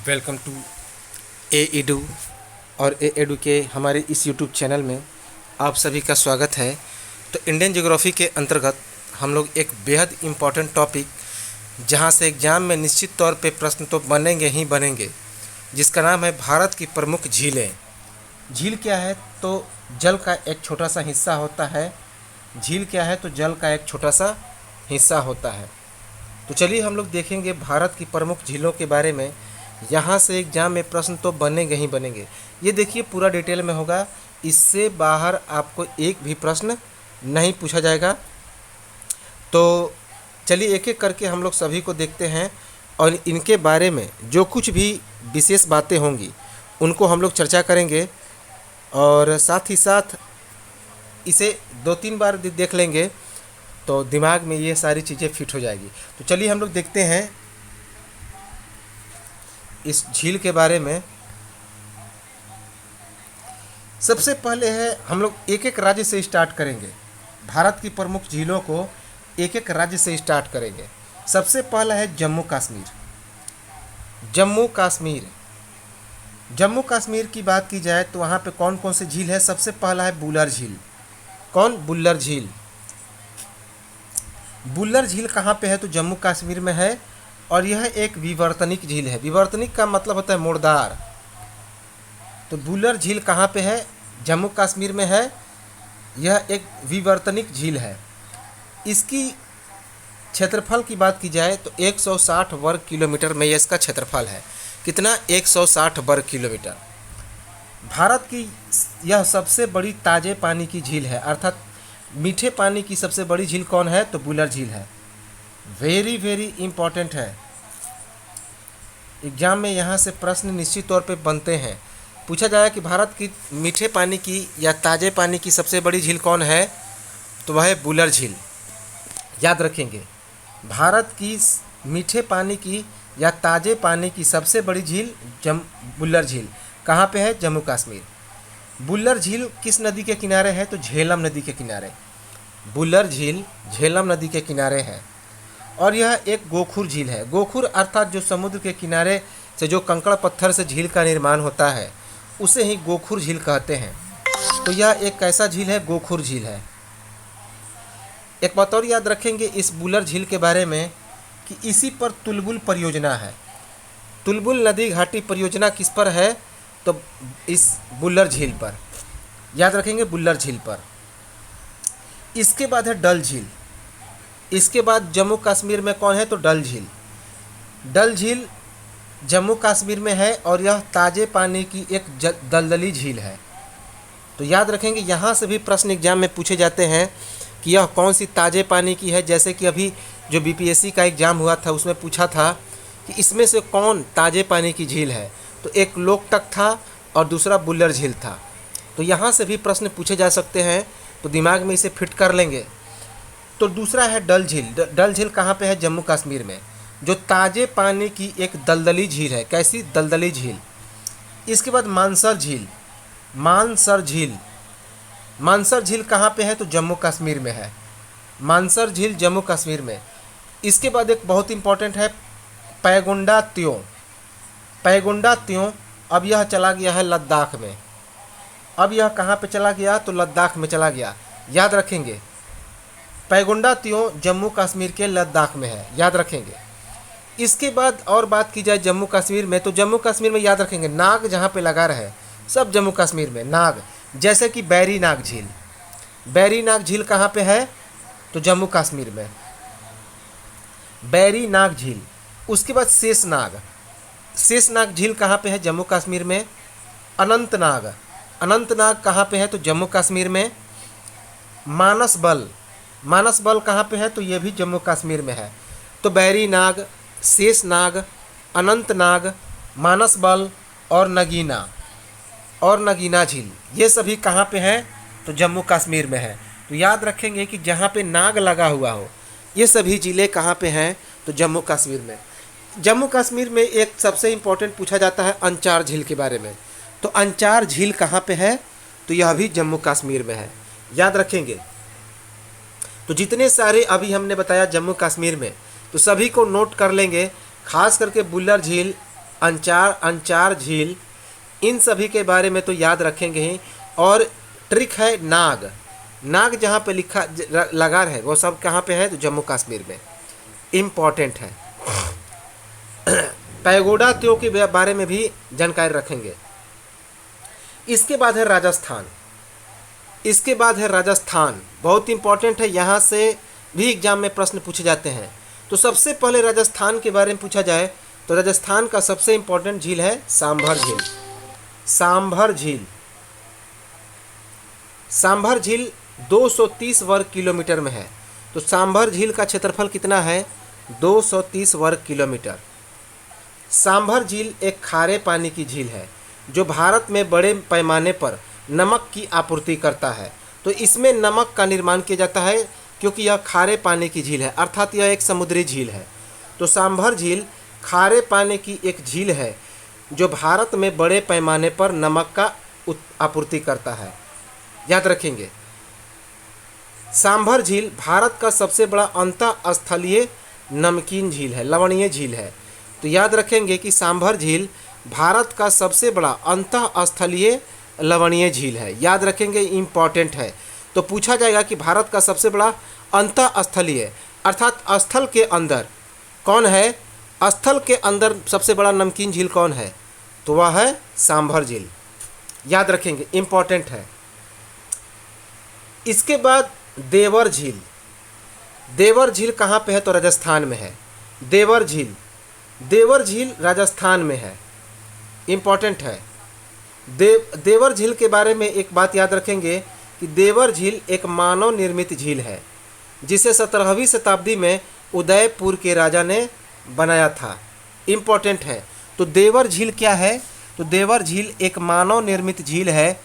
Welcome to A edu और ए edu के हमारे इस यूट्यूब चैनल में आप सभी का स्वागत है। तो इंडियन ज्योग्राफी के अंतर्गत हम लोग एक बेहद इम्पॉर्टेंट टॉपिक, जहां से एग्ज़ाम में निश्चित तौर पे प्रश्न तो बनेंगे ही बनेंगे, जिसका नाम है भारत की प्रमुख झीलें। झील क्या है? तो जल का एक छोटा सा हिस्सा होता है। झील क्या है? तो जल का एक छोटा सा हिस्सा होता है। तो चलिए हम लोग देखेंगे भारत की प्रमुख झीलों के बारे में। यहाँ से एग्जाम में प्रश्न तो बनेंगे ही बनेंगे। ये देखिए पूरा डिटेल में होगा, इससे बाहर आपको एक भी प्रश्न नहीं पूछा जाएगा। तो चलिए एक एक करके हम लोग सभी को देखते हैं और इनके बारे में जो कुछ भी विशेष बातें होंगी उनको हम लोग चर्चा करेंगे, और साथ ही साथ इसे 2-3 बार देख लेंगे तो दिमाग में ये सारी चीज़ें फिट हो जाएगी। तो चलिए हम लोग देखते हैं इस झील के बारे में। सबसे पहले है, हम लोग एक एक राज्य से स्टार्ट करेंगे। भारत की प्रमुख झीलों को एक एक राज्य से स्टार्ट करेंगे। सबसे पहला है जम्मू कश्मीर। जम्मू कश्मीर जम्मू कश्मीर की बात की जाए तो वहाँ पे कौन कौन सी झील है? सबसे पहला है बुलर झील। कौन? बुल्लर झील। बुल्लर झील कहाँ पे है? तो जम्मू कश्मीर में है, और यह एक विवर्तनिक झील है। विवर्तनिक का मतलब होता है मुड़दार। तो बुल्लर झील कहाँ पे है? जम्मू कश्मीर में है। यह एक विवर्तनिक झील है। इसकी क्षेत्रफल की बात की जाए तो 160 वर्ग किलोमीटर में यह इसका क्षेत्रफल है। कितना? 160 वर्ग किलोमीटर। भारत की यह सबसे बड़ी ताजे पानी की झील है, अर्थात मीठे पानी की सबसे बड़ी झील कौन है? तो बुल्लर झील है। वेरी वेरी इम्पॉर्टेंट है। एग्जाम में यहाँ से प्रश्न निश्चित तौर पे बनते हैं। पूछा जाए कि भारत की मीठे पानी की या ताजे पानी की सबसे बड़ी झील कौन है? तो वह है बुल्लर झील। याद रखेंगे, भारत की मीठे पानी की या ताजे पानी की सबसे बड़ी झील बुल्लर झील। कहाँ पे है? जम्मू कश्मीर। बुल्लर झील किस नदी के किनारे है? तो झेलम नदी के किनारे। बुल्लर झील झेलम नदी के किनारे है, और यह एक गोखुर झील है। गोखुर अर्थात जो समुद्र के किनारे से जो कंकड़ पत्थर से झील का निर्माण होता है उसे ही गोखुर झील कहते हैं। तो यह एक कैसा झील है? गोखुर झील है। एक बात और याद रखेंगे इस बुल्लर झील के बारे में कि इसी पर तुलबुल परियोजना है। तुलबुल नदी घाटी परियोजना किस पर है? तो इस बुल्लर झील पर। याद रखेंगे, बुल्लर झील पर। इसके बाद है डल झील। इसके बाद जम्मू कश्मीर में कौन है? तो डल झील। डल झील जम्मू कश्मीर में है, और यह ताजे पानी की एक दलदली झील है। तो याद रखेंगे, यहाँ से भी प्रश्न एग्जाम में पूछे जाते हैं कि यह कौन सी ताजे पानी की है। जैसे कि अभी जो बीपीएससी का एग्ज़ाम हुआ था उसमें पूछा था कि इसमें से कौन ताजे पानी की झील है, तो एक लोकटक था और दूसरा बुल्लर झील था। तो यहाँ से भी प्रश्न पूछे जा सकते हैं, तो दिमाग में इसे फिट कर लेंगे। तो दूसरा है डल झील। डल झील कहाँ पे है? जम्मू कश्मीर में, जो ताजे पानी की एक दलदली झील है। कैसी? दलदली झील। इसके बाद मानसर झील। मानसर झील मानसर झील कहाँ पे है? तो जम्मू कश्मीर में है। मानसर झील जम्मू कश्मीर में। इसके बाद एक बहुत इंपॉर्टेंट है पैगुंडा त्यों। पैगुंडा त्यों अब यह चला गया है लद्दाख में। अब यह कहाँ पे चला गया? तो लद्दाख में चला गया। याद रखेंगे, पैगुंडा त्यों जम्मू कश्मीर के लद्दाख में है। याद रखेंगे। इसके बाद और बात की जाए जम्मू कश्मीर में, तो जम्मू कश्मीर में याद रखेंगे नाग जहाँ पे लगा रहे, सब जम्मू कश्मीर में नाग। जैसे कि बैरी नाग झील। बैरी नाग झील कहाँ पे है? तो जम्मू कश्मीर में, बैरी नाग झील। उसके बाद शेषनाग। शेषनाग झील कहाँ पे है? जम्मू कश्मीर में। अनंतनाग। अनंतनाग कहाँ पे है? तो जम्मू कश्मीर में। मानसबल। मानसबल कहाँ पे है? तो ये भी जम्मू कश्मीर में है। तो बैरी नाग, शेषनाग, अनंतनाग, मानसबल और नगीना झील, ये सभी कहाँ पे हैं? तो जम्मू कश्मीर में है। तो याद रखेंगे कि जहाँ पे नाग लगा हुआ हो ये सभी ज़िले कहाँ पे हैं? तो जम्मू कश्मीर में। जम्मू कश्मीर में एक सबसे इम्पोर्टेंट पूछा जाता है अंचार झील के बारे में। तो अंचार झील कहाँ पे है? तो यह भी जम्मू कश्मीर में है। याद रखेंगे। तो जितने सारे अभी हमने बताया जम्मू कश्मीर में, तो सभी को नोट कर लेंगे। खास करके बुल्लर झील, अंचार झील, इन सभी के बारे में तो याद रखेंगे ही। और ट्रिक है नाग, नाग जहाँ पे लिखा लगा है वो सब कहाँ पे है, तो जम्मू कश्मीर में, इम्पॉर्टेंट है। पैगोडा त्यों के बारे में भी जानकारी रखेंगे। इसके बाद है राजस्थान, इसके बाद है राजस्थान, बहुत इंपॉर्टेंट है, यहाँ से भी एग्जाम में प्रश्न पूछे जाते हैं। तो सबसे पहले राजस्थान के बारे में पूछा जाए तो राजस्थान का सबसे इंपॉर्टेंट झील है सांभर झील। सांभर झील, सांभर झील 230 वर्ग किलोमीटर में है। तो सांभर झील का क्षेत्रफल कितना है, 230 वर्ग किलोमीटर। सांभर झील एक खारे पानी की झील है जो भारत में बड़े पैमाने पर नमक की आपूर्ति करता है। तो इसमें नमक का निर्माण किया जाता है क्योंकि यह खारे पानी की झील है, अर्थात यह एक समुद्री झील है। तो सांभर झील खारे पानी की एक झील है जो भारत में बड़े पैमाने पर नमक का आपूर्ति करता है, याद रखेंगे। सांभर झील भारत का सबसे बड़ा अंतःस्थलीय नमकीन झील है, लवणीय झील है। तो याद रखेंगे कि सांभर झील भारत का सबसे बड़ा अंतःस्थलीय लवणीय झील है, याद रखेंगे, इम्पॉर्टेंट है। तो पूछा जाएगा कि भारत का सबसे बड़ा अंतःस्थलीय अर्थात स्थल के अंदर कौन है, स्थल के अंदर सबसे बड़ा नमकीन झील कौन है, तो वह है सांभर झील, याद रखेंगे, इम्पॉर्टेंट है। इसके बाद देवर झील, देवर झील कहाँ पे है, तो राजस्थान में है। देवर झील, देवर झील राजस्थान में है, इम्पॉर्टेंट है। देवर झील के बारे में एक बात याद रखेंगे कि देवर झील एक मानव निर्मित झील है जिसे 17वीं शताब्दी में उदयपुर के राजा ने बनाया था, इम्पॉर्टेंट है। तो देवर झील क्या है, तो देवर झील एक मानव निर्मित झील है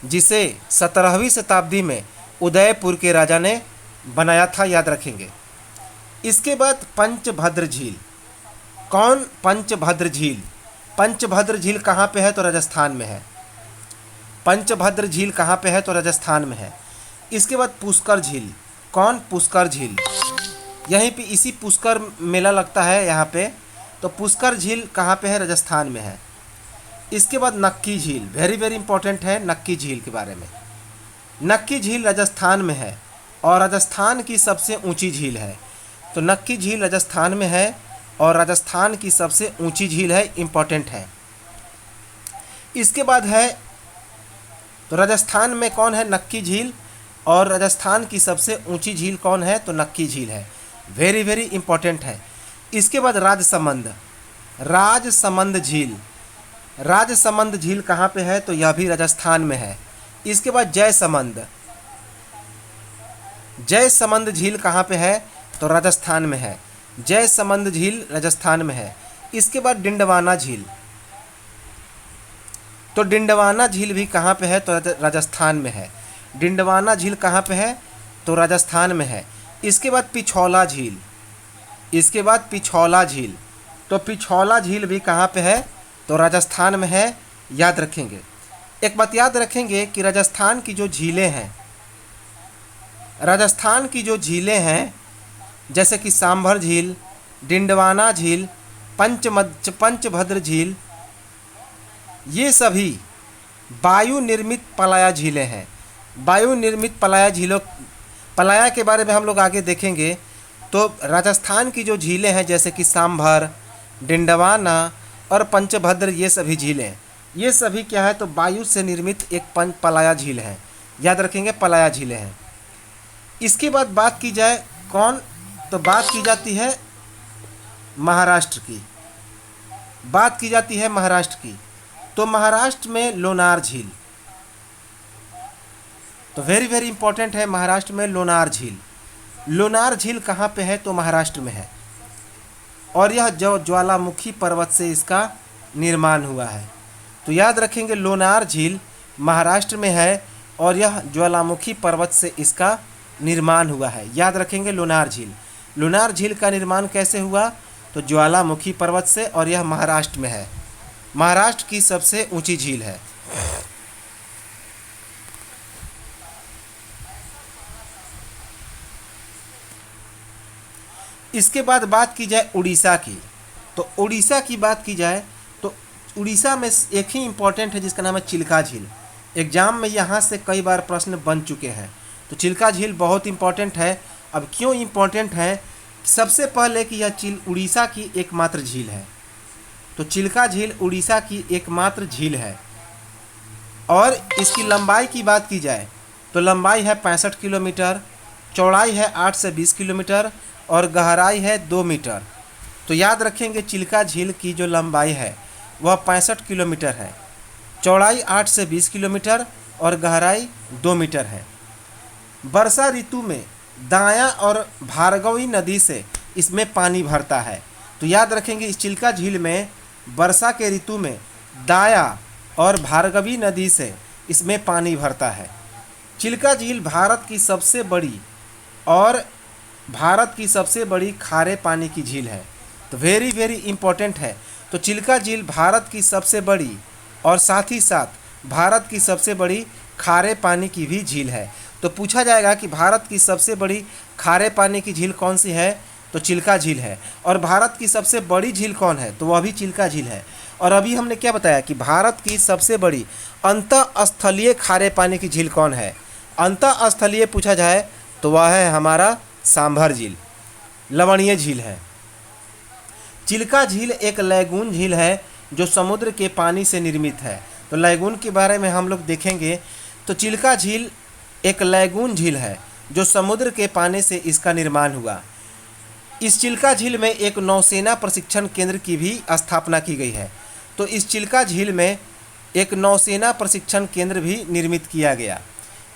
जिसे 17वीं शताब्दी में उदयपुर के राजा ने बनाया था, याद रखेंगे। इसके बाद पंचभद्र झील, कौन, पंचभद्र झील। पंचभद्र झील कहाँ पे है, तो राजस्थान में है। पंचभद्र झील कहाँ पे है, तो राजस्थान में है। इसके बाद पुष्कर झील, कौन, पुष्कर झील, यहीं पे इसी पुष्कर मेला लगता है यहाँ पे। तो पुष्कर झील कहाँ पे है, राजस्थान में है। इसके बाद नक्की झील, वेरी वेरी इंपॉर्टेंट है नक्की झील के बारे में। नक्की झील राजस्थान में है और राजस्थान की सबसे ऊंची झील है। तो नक्की झील राजस्थान में है और राजस्थान की सबसे ऊंची झील है, इम्पॉर्टेंट है। इसके बाद है, तो राजस्थान में कौन है, नक्की झील, और राजस्थान की सबसे ऊंची झील कौन है, तो नक्की झील है, वेरी वेरी इंपॉर्टेंट है। इसके बाद राजसमंद, राजसमंद झील, राजसमंद झील कहाँ पे है, तो यह भी राजस्थान में है। इसके बाद जयसमंद, जयसमंद झील कहाँ पे है, तो राजस्थान में है। जयसमंद झील राजस्थान में है। इसके बाद डिंडवाना झील, तो डिंडवाना झील भी कहाँ पे है, तो राजस्थान में है। डिंडवाना झील कहाँ पे है, तो राजस्थान में है। इसके बाद पिछौला झील, इसके बाद पिछौला झील, तो पिछौला झील भी कहाँ पे है, तो राजस्थान में है, याद रखेंगे। एक बात याद रखेंगे कि राजस्थान की जो झीलें हैं, राजस्थान की जो झीलें हैं जैसे कि सांभर झील, डिंडवाना झील, पंचभद्र झील, ये सभी वायु निर्मित पलाया झीलें हैं। वायु निर्मित पलाया झीलों, पलाया के बारे में हम लोग आगे देखेंगे। तो राजस्थान की जो झीलें हैं जैसे कि सांभर, डिंडवाना और पंचभद्र, ये सभी झीलें, ये सभी क्या है, तो वायु से निर्मित एक पलाया झील है, याद रखेंगे, पलाया झीलें हैं। इसके बाद बात की जाए कौन, तो बात की जाती है महाराष्ट्र की, बात की जाती है महाराष्ट्र की। तो महाराष्ट्र में लोनार झील, तो वेरी वेरी इंपॉर्टेंट है, महाराष्ट्र में लोनार झील। लोनार झील कहाँ पे है, तो महाराष्ट्र में है और यह जो ज्वालामुखी पर्वत से इसका निर्माण हुआ है। तो याद रखेंगे लोनार झील महाराष्ट्र में है और यह ज्वालामुखी पर्वत से इसका निर्माण हुआ है, याद रखेंगे लोनार झील। लोनार झील का निर्माण कैसे हुआ, तो ज्वालामुखी पर्वत से, और यह महाराष्ट्र में है, महाराष्ट्र की सबसे ऊंची झील है। इसके बाद बात की जाए उड़ीसा की, तो उड़ीसा की बात की जाए तो उड़ीसा में एक ही इम्पोर्टेंट है जिसका नाम है चिल्का झील। एग्जाम में यहाँ से कई बार प्रश्न बन चुके हैं। तो चिल्का झील बहुत इम्पोर्टेंट है। अब क्यों इम्पोर्टेंट है? सबसे पहले कि यह उड़ीसा की एकमात्र झील है। तो चिल्का झील उड़ीसा की एकमात्र झील है। और इसकी लंबाई की बात की जाए तो लंबाई है 65 किलोमीटर, चौड़ाई है 8 से 20 किलोमीटर और गहराई है 2 मीटर। तो याद रखेंगे चिल्का झील की जो लंबाई है वह 65 किलोमीटर है, चौड़ाई 8 से 20 किलोमीटर और गहराई 2 मीटर है। वर्षा ऋतु में दाया और भार्गवी नदी से इसमें पानी भरता है। तो याद रखेंगे इस चिल्का झील में वर्षा के ऋतु में दाया और भार्गवी नदी से इसमें पानी भरता है। चिल्का झील भारत की सबसे बड़ी खारे पानी की झील है। तो वेरी वेरी इंपॉर्टेंट है। तो चिल्का झील भारत की सबसे बड़ी और साथ ही साथ भारत की सबसे बड़ी खारे पानी की भी झील है। तो पूछा जाएगा कि भारत की सबसे बड़ी खारे पानी की झील कौन सी है? तो चिल्का झील है। और भारत की सबसे बड़ी झील कौन है? तो वह भी चिल्का झील है। और अभी हमने क्या बताया कि भारत की सबसे बड़ी अंतःस्थलीय खारे पानी की झील कौन है? अंतःस्थलीय पूछा जाए तो वह है हमारा सांभर झील, लवणीय झील है। चिल्का झील एक लैगून झील है जो समुद्र के पानी से निर्मित है। तो लैगून के बारे में हम लोग देखेंगे। तो चिल्का झील एक लैगून झील है जो समुद्र के पानी से इसका निर्माण हुआ। इस चिल्का झील में एक नौसेना प्रशिक्षण केंद्र की भी स्थापना की गई है। तो इस चिल्का झील में एक नौसेना प्रशिक्षण केंद्र भी निर्मित किया गया।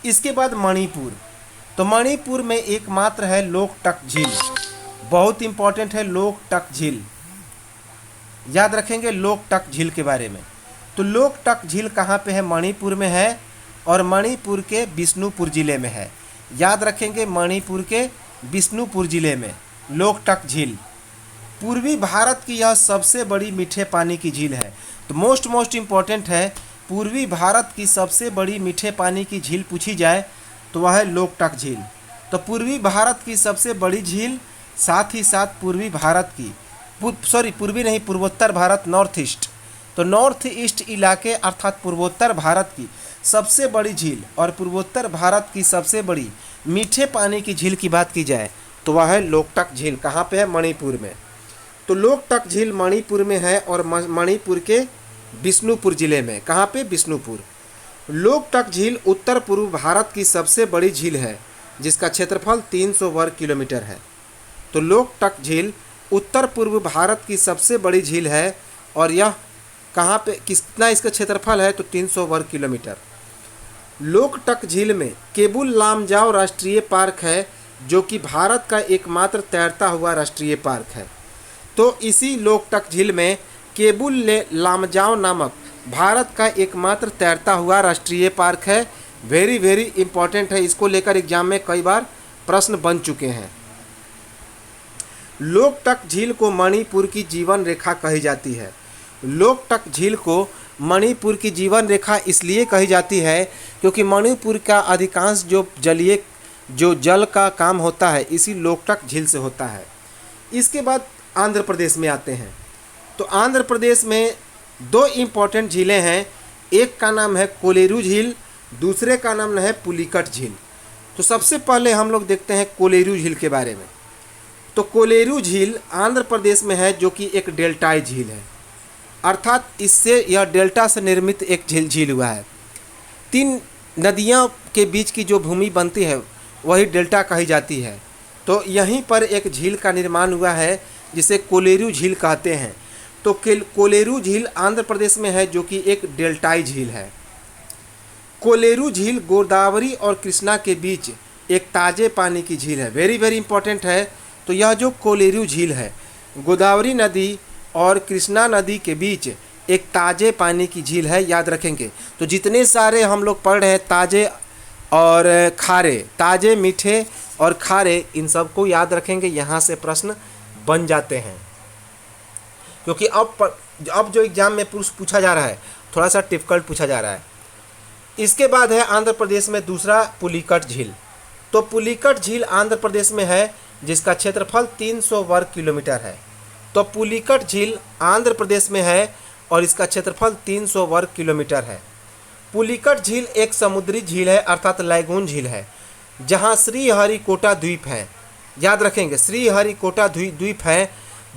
इसके बाद मणिपुर। तो मणिपुर में एकमात्र है लोकटक झील। बहुत इंपॉर्टेंट है लोकटक झील, याद रखेंगे लोकटक झील के बारे में। तो लोकटक झील कहाँ पे है? मणिपुर में है और मणिपुर के बिष्णुपुर जिले में है। याद रखेंगे मणिपुर के बिष्णुपुर जिले में लोकटक झील। पूर्वी भारत की यह सबसे बड़ी मीठे पानी की झील है। तो मोस्ट इम्पॉर्टेंट है, पूर्वी भारत की सबसे बड़ी मीठे पानी की झील पूछी जाए तो वह है लोकटक झील। तो पूर्वी भारत की सबसे बड़ी झील, साथ ही साथ पूर्वोत्तर भारत, नॉर्थ ईस्ट। तो नॉर्थ ईस्ट इलाके अर्थात पूर्वोत्तर भारत की सबसे बड़ी झील और पूर्वोत्तर भारत की सबसे बड़ी मीठे पानी की झील की बात की जाए तो वह है लोकटक झील। कहाँ पे है? मणिपुर में। तो लोकटक झील मणिपुर में है और मणिपुर के बिष्णुपुर जिले में। कहाँ पे? बिष्णुपुर। लोकटक झील उत्तर पूर्व भारत की सबसे बड़ी झील है जिसका क्षेत्रफल 300 वर्ग किलोमीटर है। तो लोकटक झील उत्तर पूर्व भारत की सबसे बड़ी झील है और यह कहाँ पे, कितना इसका क्षेत्रफल है? तो 300 वर्ग किलोमीटर। लोकटक झील में केबुल लामजाओ राष्ट्रीय पार्क है जो कि भारत का एकमात्र तैरता हुआ राष्ट्रीय पार्क है। तो इसी लोकटक झील में केबुल लामजाओ नामक भारत का एकमात्र तैरता हुआ राष्ट्रीय पार्क है। वेरी वेरी इंपॉर्टेंट है, इसको लेकर एग्जाम में कई बार प्रश्न बन चुके हैं। लोकटक झील को मणिपुर की जीवन रेखा कही जाती है। लोकटक झील को मणिपुर की जीवन रेखा इसलिए कही जाती है क्योंकि मणिपुर का अधिकांश जो जल का काम होता है इसी लोकटक झील से होता है। इसके बाद आंध्र प्रदेश में आते हैं। तो आंध्र प्रदेश में 2 इम्पॉर्टेंट झीलें हैं। एक का नाम है कोलेरू झील, दूसरे का नाम है पुलिकट झील। तो सबसे पहले हम लोग देखते हैं कोलेरू झील के बारे में। तो कोलेरू झील आंध्र प्रदेश में है जो कि एक डेल्टाई झील है, अर्थात इससे यह डेल्टा से निर्मित एक झील हुआ है। 3 नदियों के बीच की जो भूमि बनती है वही डेल्टा कही जाती है। तो यहीं पर एक झील का निर्माण हुआ है जिसे कोलेरू झील कहते हैं। तो कोलेरू झील आंध्र प्रदेश में है जो कि एक डेल्टाई झील है। कोलेरू झील गोदावरी और कृष्णा के बीच एक ताजे पानी की झील है। वेरी वेरी इंपॉर्टेंट है। तो यह जो कोलेरू झील है गोदावरी नदी और कृष्णा नदी के बीच एक ताजे पानी की झील है, याद रखेंगे। तो जितने सारे हम लोग पढ़ रहे हैं ताजे और खारे, ताजे, मीठे और खारे, इन सबको याद रखेंगे, यहाँ से प्रश्न बन जाते हैं। क्योंकि अब जो एग्जाम में पूछा जा रहा है थोड़ा सा डिफिकल्ट पूछा जा रहा है। इसके बाद है आंध्र प्रदेश में दूसरा पुलिकट झील। तो पुलिकट झील आंध्र प्रदेश में है जिसका क्षेत्रफल 300 वर्ग किलोमीटर है। तो पुलिकट झील आंध्र प्रदेश में है और इसका क्षेत्रफल 300 वर्ग किलोमीटर है। पुलिकट झील एक समुद्री झील है अर्थात लैगून झील है, जहाँ श्रीहरिकोटा द्वीप है। याद रखेंगे, श्रीहरिकोटा द्वीप है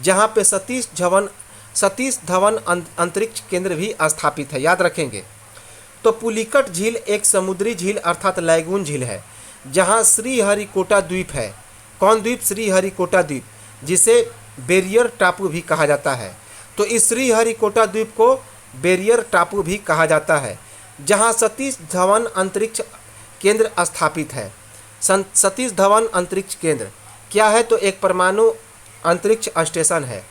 जहाँ पे सतीश धवन अंतरिक्ष केंद्र भी स्थापित है। याद रखेंगे। तो पुलिकट झील एक समुद्री झील अर्थात लैगून झील है जहाँ श्रीहरिकोटा द्वीप है। कौन द्वीप? श्रीहरिकोटा द्वीप, जिसे बैरियर टापू भी कहा जाता है। तो इस श्रीहरिकोटा द्वीप को बैरियर टापू भी कहा जाता है, जहाँ सतीश धवन अंतरिक्ष केंद्र स्थापित है। सतीश धवन अंतरिक्ष केंद्र क्या है? तो एक परमाणु अंतरिक्ष स्टेशन है।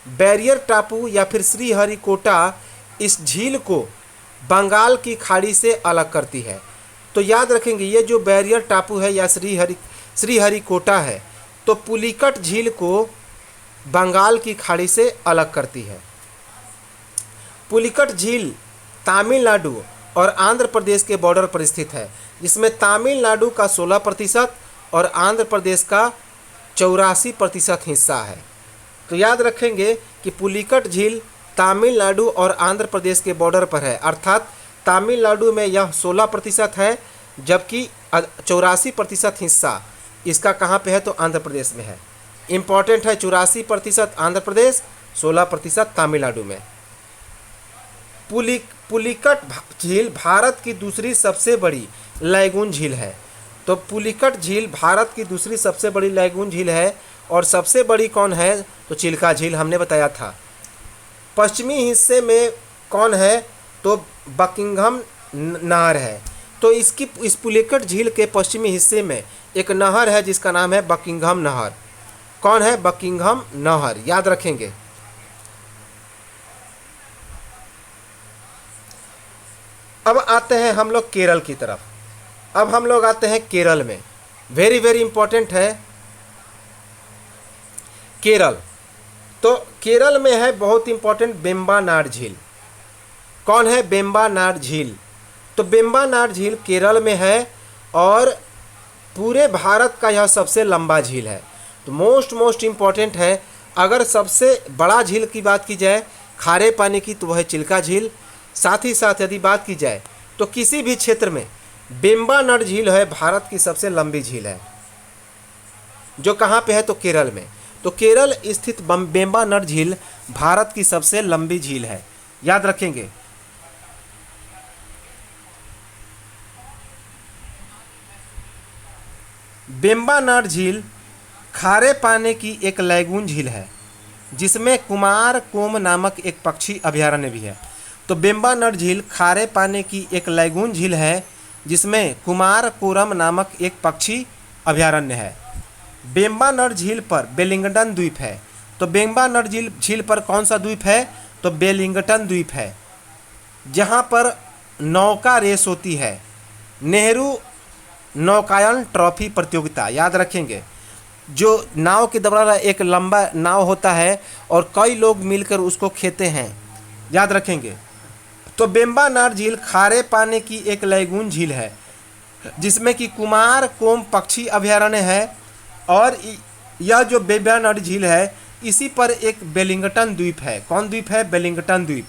बैरियर टापू या फिर श्रीहरिकोटा इस झील को बंगाल की खाड़ी से अलग करती है। तो याद रखेंगे, ये जो बैरियर टापू है या श्रीहरिकोटा है, तो पुलिकट झील को बंगाल की खाड़ी से अलग करती है। पुलिकट झील तमिलनाडु और आंध्र प्रदेश के बॉर्डर पर स्थित है, जिसमें तमिलनाडु का 16% और आंध्र प्रदेश का 84% हिस्सा है। तो याद रखेंगे कि पुलिकट झील तमिलनाडु और आंध्र प्रदेश के बॉर्डर पर है, अर्थात तमिलनाडु में यह 16% है, जबकि 84% हिस्सा इसका कहाँ पे है? तो आंध्र प्रदेश में है। इम्पॉर्टेंट है, 84% आंध्र प्रदेश, 16% तमिलनाडु में। पुलिकट झील भारत की दूसरी सबसे बड़ी लैगून झील है। तो पुलिकट झील भारत की दूसरी सबसे बड़ी लैगून झील है, और सबसे बड़ी कौन है? तो चिल्का झील हमने बताया था। पश्चिमी हिस्से में कौन है? तो बकिंघम नहर है। तो इस पुलिकट झील के पश्चिमी हिस्से में एक नहर है जिसका नाम है बकिंघम नहर। कौन है? बकिंघम नहर, याद रखेंगे। अब आते हैं हम लोग केरल की तरफ। अब हम लोग आते हैं केरल में। वेरी वेरी इंपॉर्टेंट है केरल। तो केरल में है बहुत इंपॉर्टेंट वेम्बनाड झील। कौन है? वेम्बनाड झील। तो वेम्बनाड झील केरल में है और पूरे भारत का यह सबसे लंबा झील है। तो मोस्ट इम्पॉर्टेंट है। अगर सबसे बड़ा झील की बात की जाए खारे पानी की, तो वह है चिल्का झील। साथ ही साथ यदि बात की जाए तो किसी भी क्षेत्र में वेम्बनाड झील है भारत की सबसे लंबी झील है, जो कहाँ पे है? तो केरल में। तो केरल स्थित वेम्बनाड झील भारत की सबसे लंबी झील है, याद रखेंगे। वेम्बनाड झील खारे पानी की एक लैगून झील है, जिसमें कुमार कोम नामक एक पक्षी अभयारण्य भी है। तो वेम्बनाड झील खारे पानी की एक लैगून झील है, जिसमें कुमार कोरम नामक एक पक्षी अभयारण्य है। वेम्बनाड झील पर वेलिंगटन द्वीप है। तो वेम्बनाड झील पर कौन सा द्वीप है? तो वेलिंगटन द्वीप है, जहाँ पर नौका रेस होती है। नेहरू नौकायन ट्रॉफी प्रतियोगिता, याद रखेंगे। जो नाव के द्वारा एक लंबा नाव होता है और कई लोग मिलकर उसको खेते हैं, याद रखेंगे। तो वेम्बनाड झील खारे पानी की एक लैगून झील है, जिसमें कि कुमार कोम पक्षी अभयारण्य है। और यह जो वेम्बनाड झील है, इसी पर एक वेलिंगटन द्वीप है। कौन द्वीप है? वेलिंगटन द्वीप,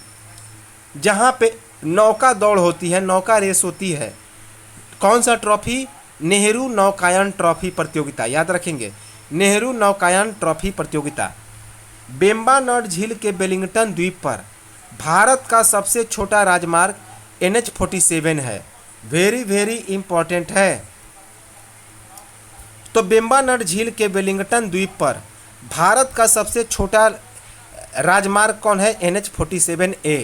जहाँ पे नौका दौड़ होती है, नौका रेस होती है। कौन सा ट्रॉफी? नेहरू नौकायन ट्रॉफी प्रतियोगिता, याद रखेंगे। नेहरू नौकायन ट्रॉफी प्रतियोगिता। वेम्बनाड झील के वेलिंगटन द्वीप पर भारत का सबसे छोटा राजमार्ग NH-47 है। वेरी वेरी इंपॉर्टेंट है। तो वेम्बनाड झील के वेलिंगटन द्वीप पर भारत का सबसे छोटा राजमार्ग कौन है? NH-47A।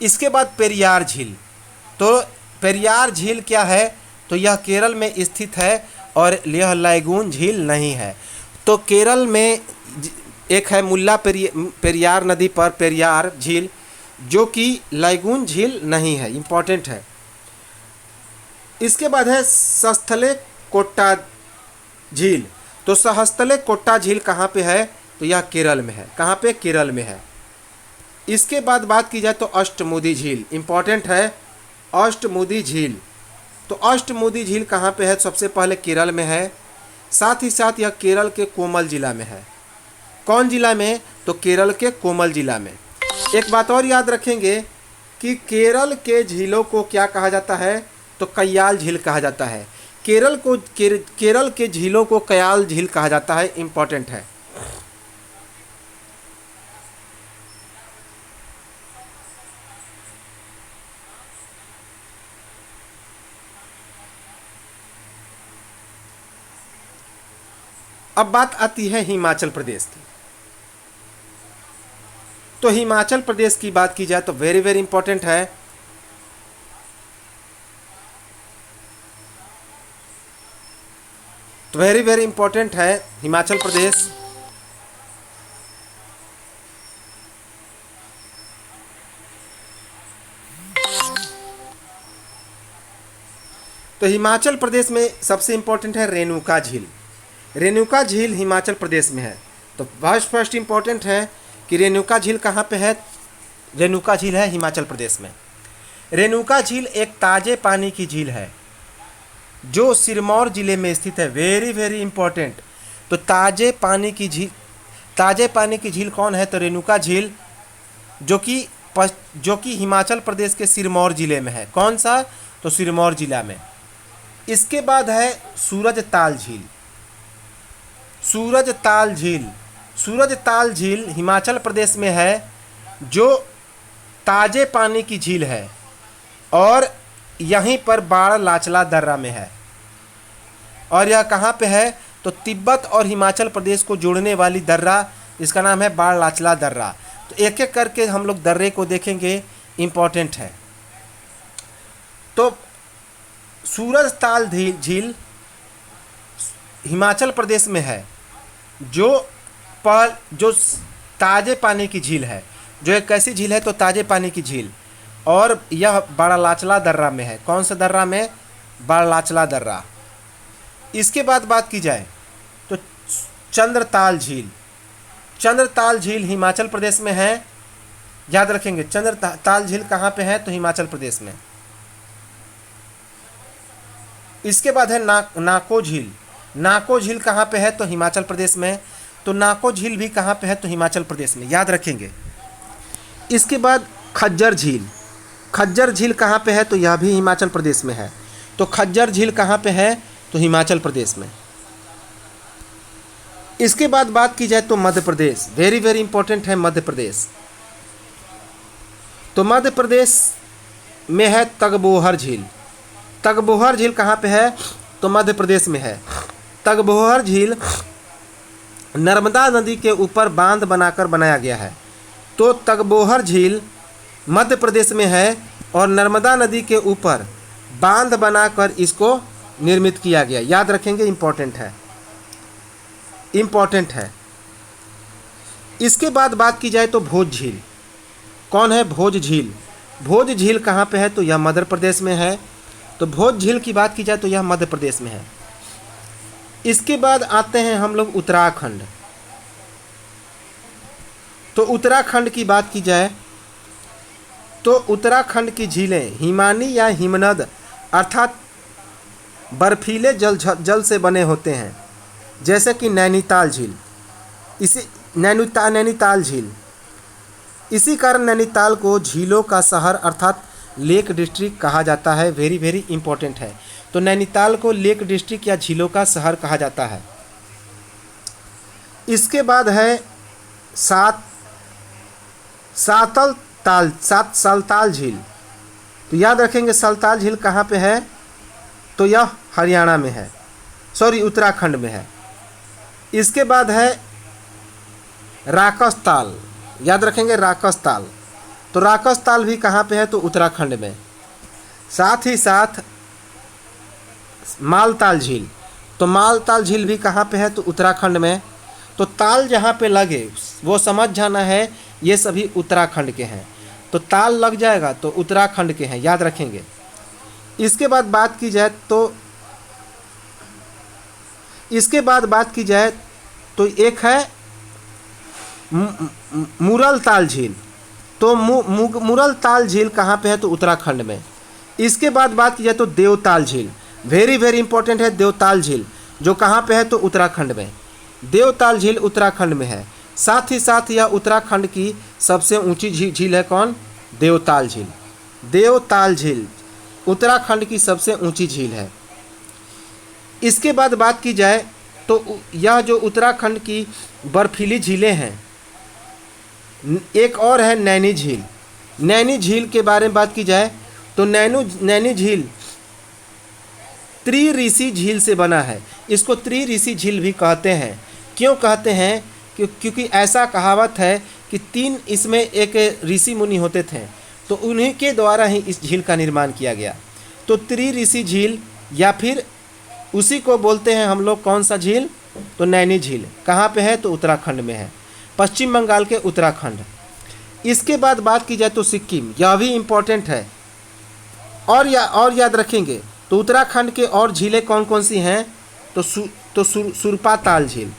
इसके बाद पेरियार झील। तो पेरियार झील क्या है? तो यह केरल में स्थित है और यह लैगून झील नहीं है। तो केरल में एक है मुल्ला पेरियार नदी पर पेरियार झील, जो कि लैगून झील नहीं है, इम्पॉर्टेंट है। इसके बाद है सहस्त्रले कोट्टा झील। तो सहस्त्रले कोट्टा झील कहाँ पे है? तो यह केरल में है। कहाँ पे? केरल में है। इसके बाद बात की जाए तो अष्टमुदी झील, इम्पॉर्टेंट है। अष्टमुदी झील, तो अष्टमुदी झील कहाँ पे है? सबसे पहले केरल में है। साथ ही साथ यह केरल के कोमल जिला में है। कौन जिला में? तो केरल के कोमल जिला में। एक बात और याद रखेंगे कि केरल के झीलों को क्या कहा जाता है, तो कयाल झील कहा जाता है। केरल के झीलों को कयाल झील कहा जाता है, इंपॉर्टेंट है। अब बात आती है हिमाचल प्रदेश की। तो हिमाचल प्रदेश की बात की जाए तो वेरी वेरी इंपॉर्टेंट है। तो वेरी वेरी इंपॉर्टेंट है हिमाचल प्रदेश। तो हिमाचल प्रदेश में सबसे इंपॉर्टेंट है रेणुका झील। रेणुका झील हिमाचल प्रदेश में है। तो फर्स्ट इंपॉर्टेंट है कि रेणुका झील कहाँ पे है। रेणुका झील है हिमाचल प्रदेश में। रेणुका झील एक ताजे पानी की झील है जो सिरमौर जिले में स्थित है। Very very important. तो ताजे पानी की झील कौन है, तो रेणुका झील, जो कि हिमाचल प्रदेश के सिरमौर जिले में है। कौन सा, तो सिरमौर जिला में। इसके बाद है सूरजताल झील। सूरजताल झील हिमाचल प्रदेश में है, जो ताजे पानी की झील है और यहीं पर बाढ़ लाचला दर्रा में है। और यह कहाँ पे है, तो तिब्बत और हिमाचल प्रदेश को जोड़ने वाली दर्रा, इसका नाम है बाढ़ लाचला दर्रा। तो एक एक करके हम लोग दर्रे को देखेंगे, इम्पॉर्टेंट है। तो सूरजताल झील हिमाचल प्रदेश में है, जो ताजे पानी की झील है। जो एक कैसी झील है, तो ताजे पानी की झील, और यह बाड़ालाचला दर्रा में है। कौन सा दर्रा में, बाड़ालाचला दर्रा। इसके बाद बात की जाए तो चंद्रताल झील हिमाचल प्रदेश में है। याद रखेंगे, चंद्रताल झील कहाँ पे है, तो हिमाचल प्रदेश में। इसके बाद है नाको झील कहाँ पे है, तो हिमाचल प्रदेश में। तो नाको झील भी कहाँ पे है, तो हिमाचल प्रदेश में, याद रखेंगे। इसके बाद खज्जर झील कहाँ पे है, तो यह भी हिमाचल प्रदेश में है। तो खज्जर झील कहाँ पे है, तो हिमाचल प्रदेश में। इसके बाद बात की जाए तो Madhya Pradesh. Very very important है मध्य प्रदेश। तो मध्य प्रदेश में है तगबोहर झील कहाँ पे है, तो मध्य प्रदेश में है। तगबोहर झील नर्मदा नदी के ऊपर बांध बनाकर बनाया गया है। तो तगबोहर झील मध्य प्रदेश में है और नर्मदा नदी के ऊपर बांध बनाकर इसको निर्मित किया गया। याद रखेंगे, इम्पोर्टेंट है। इसके बाद बात की जाए तो भोज झील। कौन है, भोज झील कहाँ पे है, तो यह मध्य प्रदेश में है। तो भोज झील की बात की जाए तो यह मध्य प्रदेश में है। इसके बाद आते हैं हम लोग उत्तराखंड। तो उत्तराखंड की बात की जाए तो उत्तराखंड की झीलें हिमानी या हिमनद अर्थात बर्फीले जल से बने होते हैं, जैसे कि नैनीताल झील। इसी कारण नैनीताल को झीलों का शहर अर्थात लेक डिस्ट्रिक्ट कहा जाता है। वेरी वेरी इंपॉर्टेंट है। तो नैनीताल को लेक डिस्ट्रिक्ट या झीलों का शहर कहा जाता है। इसके बाद है सलताल झील। तो याद रखेंगे, सलताल झील कहाँ पे है, तो यह हरियाणा में है, उत्तराखंड में है। इसके बाद है राकसताल। याद रखेंगे, राकसताल। तो राकसताल भी कहाँ पे है, तो उत्तराखंड में। साथ ही साथ मालताल झील। तो मालताल झील भी कहाँ पे है, तो उत्तराखंड में। तो ताल जहाँ पे लगे वो समझ जाना है, ये सभी उत्तराखंड के हैं। तो ताल लग जाएगा तो उत्तराखंड के हैं, याद रखेंगे। इसके बाद बात की जाए तो एक है मुरलताल झील। तो मुरलताल झील कहाँ पे है, तो उत्तराखंड में। इसके बाद बात की जाए तो देवताल झील। वेरी वेरी इंपॉर्टेंट है देवताल झील, जो कहाँ पे है, तो उत्तराखंड में। देवताल झील उत्तराखंड में है। साथ ही साथ यह उत्तराखंड की सबसे ऊंची झील है कौन? देवताल झील। देवताल झील उत्तराखंड की सबसे ऊंची झील है। इसके बाद बात की जाए तो यह जो उत्तराखंड की बर्फीली झीलें हैं, एक और है नैनी झील। नैनी झील के बारे में बात की जाए तो नैनी झील त्रिऋषि झील से बना है। इसको त्रिऋषि झील भी कहते हैं। क्यों कहते हैं? क्योंकि ऐसा कहावत है कि 3 इसमें एक ऋषि मुनि होते थे, तो उन्हीं के द्वारा ही इस झील का निर्माण किया गया। तो त्रिऋषि झील या फिर उसी को बोलते हैं हम लोग कौन सा झील? तो नैनी झील। कहाँ पे है? तो उत्तराखंड में है, पश्चिम बंगाल के उत्तराखंड। इसके बाद बात की जाए तो सिक्किम, यह भी इम्पोर्टेंट है और याद रखेंगे। तो उत्तराखंड के और झीलें कौन कौन सी हैं? तो सुरपा ताल झील।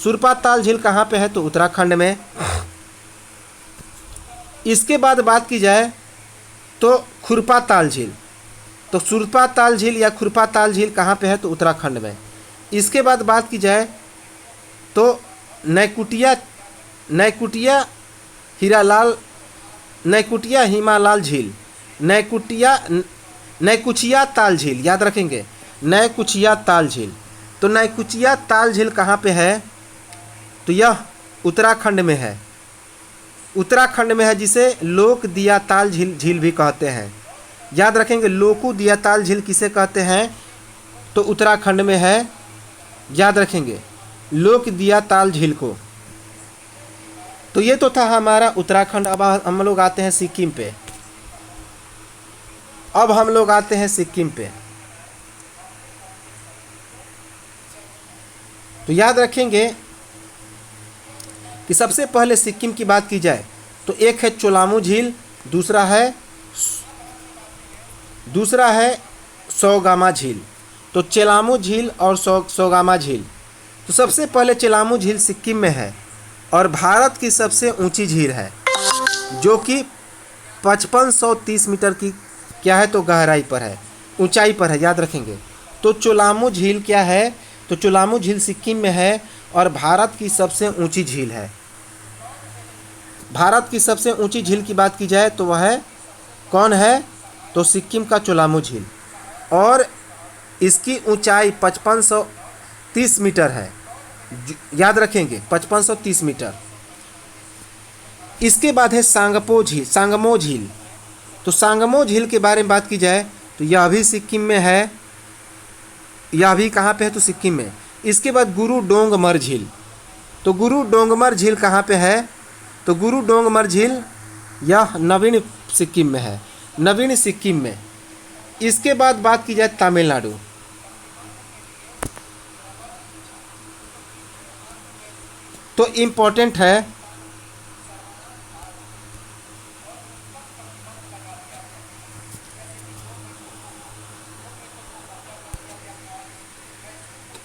सुरपा ताल झील कहाँ पे है? तो उत्तराखंड में। इसके बाद बात की जाए तो खुरपा ताल झील। तो सुरपा ताल झील या खुरपा ताल झील कहाँ पे है? तो उत्तराखंड में। इसके बाद बात की जाए तो नैकुटिया हिमालाल झील, नैकुचिया ताल झील, याद रखेंगे, नैकुचिया ताल झील। तो नैकुचिया ताल झील कहाँ पे है? तो यह उत्तराखंड में है। उत्तराखंड में है, जिसे लोक दिया ताल झील भी कहते हैं। याद रखेंगे, लोकू दिया ताल झील किसे कहते हैं? तो उत्तराखंड में है। याद रखेंगे लोक दिया ताल झील को। तो ये तो था हमारा उत्तराखंड। अब हम लोग आते हैं सिक्किम पे। तो याद रखेंगे कि सबसे पहले सिक्किम की बात की जाए तो एक है चोलामू झील, दूसरा है सौगामा झील। तो चेलामू झील और सौगामा झील। तो सबसे पहले चेलामू झील सिक्किम में है और भारत की सबसे ऊंची झील है, जो कि 5530 मीटर की क्या है? तो गहराई पर है, ऊंचाई पर है। याद रखेंगे। तो चोलामू झील क्या है? तो चोलामू झील सिक्किम में है और भारत की सबसे ऊंची झील है। भारत की सबसे ऊंची झील की बात की जाए तो वह है कौन है? तो सिक्किम का चोलामू झील, और इसकी ऊंचाई 5530 मीटर है। याद रखेंगे 5530 मीटर। इसके बाद है सांगमो झील। तो सांगमो झील के बारे में बात की जाए तो यह भी सिक्किम में है। यह भी कहाँ पे है? तो सिक्किम में। इसके बाद गुरु डोंगमर झील। तो गुरु डोंगमर झील कहाँ पे है? तो गुरु डोंगमर झील यह नवीन सिक्किम में है, नवीन सिक्किम में। इसके बाद बात की जाए तमिलनाडु। तो इम्पोर्टेंट है,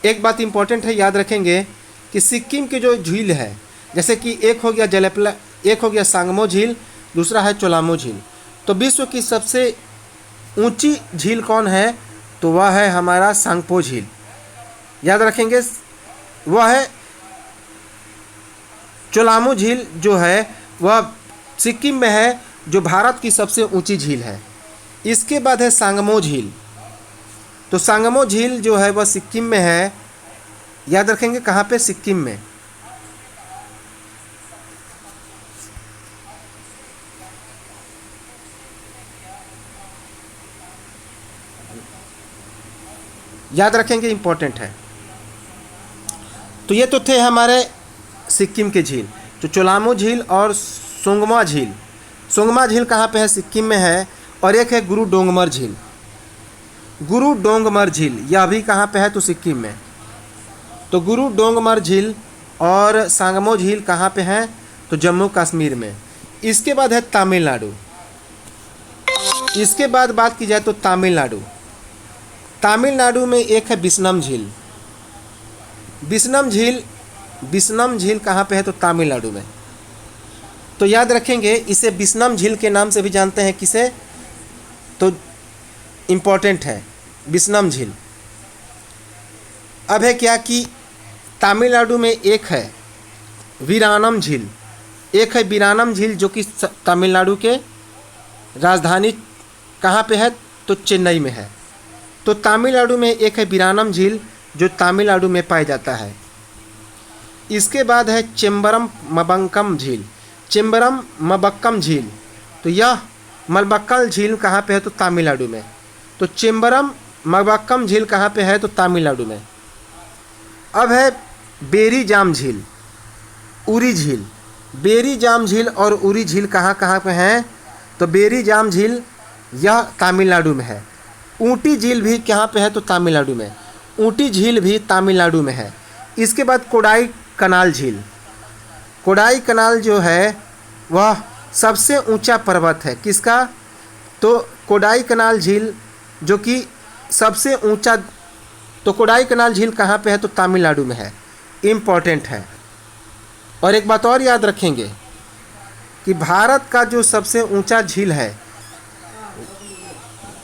एक बात इम्पोर्टेंट है, याद रखेंगे कि सिक्किम की जो झील है, जैसे कि एक हो गया सांगमो झील, दूसरा है चोलामू झील। तो विश्व की सबसे ऊंची झील कौन है? तो वह है हमारा सांगपो झील। याद रखेंगे, वह है चोलामू झील जो है वह सिक्किम में है, जो भारत की सबसे ऊंची झील है। इसके बाद है सांगमो झील। तो सांगमो झील जो है वह सिक्किम में है। याद रखेंगे कहाँ पे? सिक्किम में। याद रखेंगे, इंपॉर्टेंट है। तो ये तो थे हमारे सिक्किम के झील, तो चोलामू झील और सोंगमा झील। सोंगमा झील कहाँ पे है? सिक्किम में है। और एक है गुरु डोंगमर झील। गुरु डोंगमर झील यह भी कहाँ पे है? तो सिक्किम में। तो गुरु डोंगमर झील और सांगमो झील कहाँ पे हैं? तो जम्मू कश्मीर में। इसके बाद है तमिलनाडु। इसके बाद बात की जाए तो तमिलनाडु में एक है विश्नम झील। विश्नम झील कहाँ पे है? तो तमिलनाडु में। तो याद रखेंगे, इसे विश्नम झील के नाम से भी जानते हैं। किसे? तो इम्पोर्टेंट है विश्नम झील। अब है क्या कि तमिलनाडु में एक है वीरानम झील, एक है वीरानम झील जो कि तमिलनाडु के राजधानी कहाँ पे है, तो चेन्नई में है। तो तमिलनाडु में एक है वीरानम झील जो तमिलनाडु में पाया जाता है। इसके बाद है चेम्बरम मबक्कम झील, चेम्बरम मबक्कम झील, तो यह मलबक्कम झील कहाँ पे है, तो तमिलनाडु में। तो चेम्बरम मबक्कम झील कहाँ पे है, तो तमिलनाडु में। अब है बेरी जाम झील, उरी झील, बेरी जाम झील और उरी झील कहाँ कहाँ पे हैं, तो बेरी जाम झील यह तमिलनाडु में है। ऊटी झील भी कहाँ पे है, तो तमिलनाडु में, ऊटी झील भी तमिलनाडु में है। इसके बाद कोडाई कनाल झील, कोडाई कनाल जो है वह सबसे ऊंचा पर्वत है, किसका, तो कोडाई कनाल झील जो कि सबसे ऊंचा, तो कोडाई कनाल झील कहाँ पे है, तो तमिलनाडु में है, इम्पॉर्टेंट है। और एक बात और याद रखेंगे कि भारत का जो सबसे ऊंचा झील है,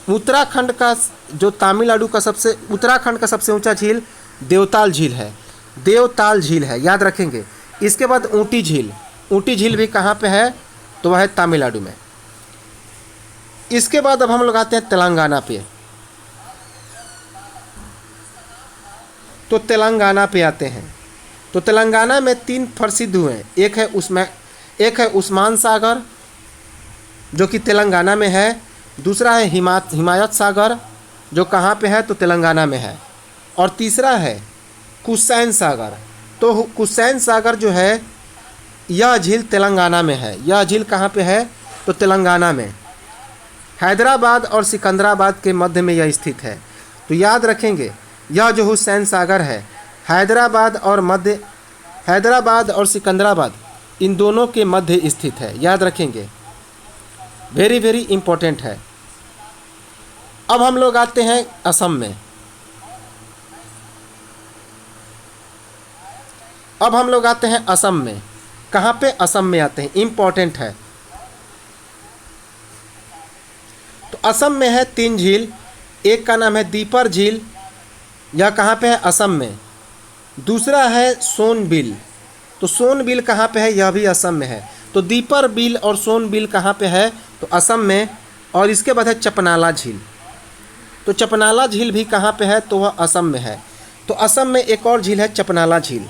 उत्तराखंड का जो तमिलनाडु का सबसे, उत्तराखंड का सबसे ऊंचा झील देवताल झील है, देवताल झील है, याद रखेंगे। इसके बाद ऊटी झील, ऊटी झील भी कहाँ पे है, तो वह है तमिलनाडु में। इसके बाद अब हम लोग आते हैं तेलंगाना पे, तो तेलंगाना पे आते हैं। तो तेलंगाना में 3 प्रसिद्ध हुए, एक है उस्मान सागर जो कि तेलंगाना में है, दूसरा है हिमायत सागर जो कहाँ पे है, तो तेलंगाना में है, और तीसरा है कुसैन सागर। तो कुसैन सागर जो है यह झील तेलंगाना में है, यह झील कहाँ पे है, तो तेलंगाना में, हैदराबाद और सिकंदराबाद के मध्य में यह स्थित है। तो याद रखेंगे यह जो हुसैन सागर है हैदराबाद और सिकंदराबाद इन दोनों के मध्य स्थित है, याद रखेंगे, वेरी वेरी इम्पोर्टेंट है। अब हम लोग आते हैं असम में, अब हम लोग आते हैं असम में। कहाँ पे, असम में आते हैं, इम्पोर्टेंट है। तो असम में है 3 झील, एक का नाम है दीपर झील, यह कहाँ पे है, असम में। दूसरा है सोनबिल, तो सोनबिल कहाँ पे है, यह भी असम में है। तो दीपर बिल और सोनबिल कहाँ पे है, तो असम में। और इसके बाद है चपनाला झील, तो चपनाला झील भी कहाँ पे है, तो वह असम में है। तो असम में एक और झील है चपनाला झील।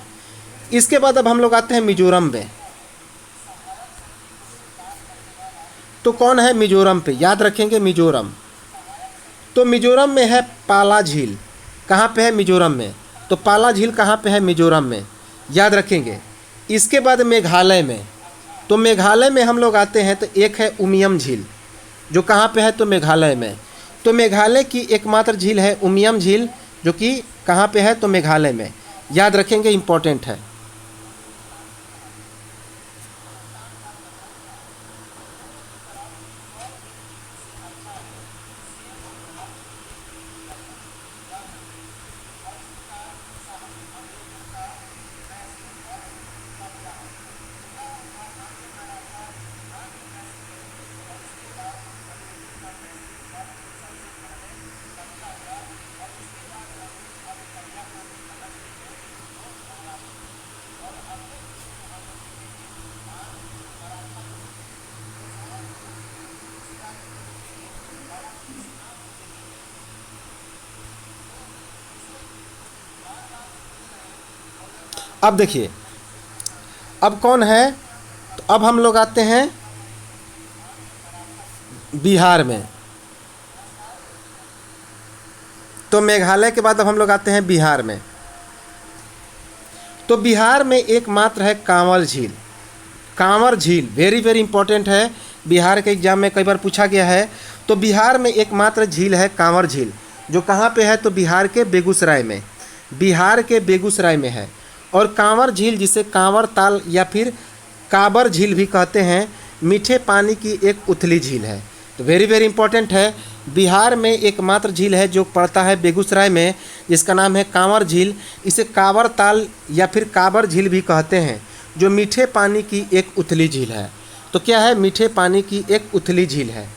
इसके बाद अब हम लोग आते हैं मिजोरम में। तो कौन है मिजोरम पे, याद रखेंगे मिजोरम। तो मिजोरम में है पाला झील, कहाँ पे है, मिजोरम में। तो पाला झील कहाँ पे है, मिजोरम में, याद रखेंगे। इसके बाद मेघालय में, तो मेघालय में हम लोग आते हैं, तो एक है उमियम झील जो कहाँ पे है, तो मेघालय में। तो मेघालय की एकमात्र झील है उमियम झील जो कि कहाँ पे है, तो मेघालय में, याद रखेंगे, इम्पोर्टेंट है। अब देखिए अब कौन है, तो अब हम लोग आते हैं बिहार में। तो मेघालय के बाद अब हम लोग आते हैं बिहार में। तो बिहार में एकमात्र है कांवर झील, कांवर झील वेरी वेरी इंपॉर्टेंट है, बिहार के एग्जाम में कई बार पूछा गया है। तो बिहार में एकमात्र झील है कांवर झील जो कहाँ पे है, तो बिहार के बेगूसराय में, बिहार के बेगूसराय में है। और कांवर झील जिसे कांवर ताल या फिर काबर झील भी कहते हैं, मीठे पानी की एक उथली झील है। तो वेरी वेरी इंपॉर्टेंट है, बिहार में एकमात्र झील है जो पड़ता है बेगूसराय में, जिसका नाम है कांवर झील। इसे काबर ताल या फिर काबर झील भी कहते हैं, जो मीठे पानी की एक उथली झील है। तो क्या है, मीठे पानी की एक उथली झील है।